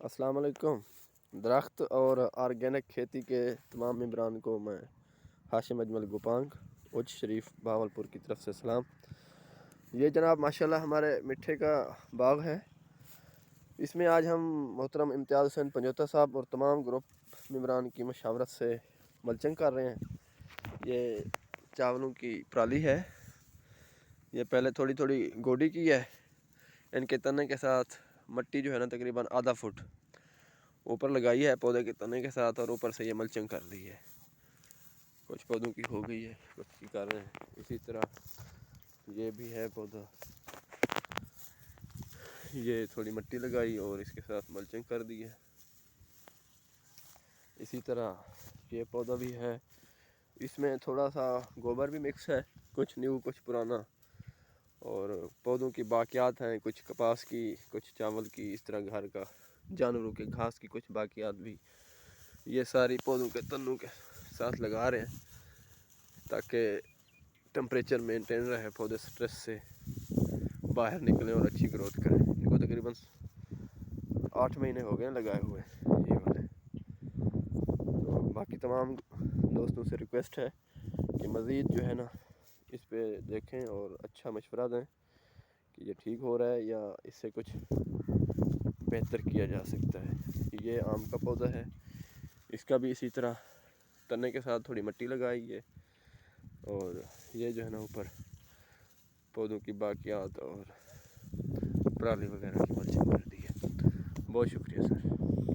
السلام علیکم۔ درخت اور آرگینک کھیتی کے تمام ممبران کو میں ہاشم اجمل گوپانگ اچ شریف بہاولپور کی طرف سے سلام۔ یہ جناب ماشاءاللہ ہمارے مٹھے کا باغ ہے۔ اس میں آج ہم محترم امتیاز حسین پنجوتا صاحب اور تمام گروپ ممبران کی مشاورت سے ملچنگ کر رہے ہیں۔ یہ چاولوں کی پرالی ہے، یہ پہلے تھوڑی تھوڑی گوڈی کی ہے۔ ان کے تنے کے ساتھ مٹی جو ہے نا تقریباً آدھا فٹ اوپر لگائی ہے پودے کے تنے کے ساتھ، اور اوپر سے یہ ملچنگ کر دی ہے۔ کچھ پودوں کی ہو گئی ہے، کچھ کی کر رہے ہیں۔ اسی طرح یہ بھی ہے پودا، یہ تھوڑی مٹی لگائی اور اس کے ساتھ ملچنگ کر دی ہے۔ اسی طرح یہ پودا بھی ہے، اس میں تھوڑا سا گوبر بھی مکس ہے، کچھ نیو کچھ پرانا، اور پودوں کی باقیات ہیں، کچھ کپاس کی، کچھ چاول کی، اس طرح گھر کا جانوروں کے گھاس کی کچھ باقیات بھی یہ ساری پودوں کے تنوں کے ساتھ لگا رہے ہیں تاکہ ٹمپریچر مینٹین رہے، پودے سٹریس سے باہر نکلیں اور اچھی گروتھ کریں۔ ان کو تقریباً 8 مہینے ہو گئے لگائے ہوئے یہ والے۔ تو باقی تمام دوستوں سے ریکویسٹ ہے کہ مزید جو ہے نا اس پہ دیکھیں اور اچھا مشورہ دیں کہ یہ ٹھیک ہو رہا ہے یا اس سے کچھ بہتر کیا جا سکتا ہے۔ یہ آم کا پودا ہے، اس کا بھی اسی طرح تنے کے ساتھ تھوڑی مٹی لگائی ہے، اور یہ جو ہے نا اوپر پودوں کی باقیات اور پرالی وغیرہ کی ملچنگ کر دی ہے۔ بہت شکریہ سر۔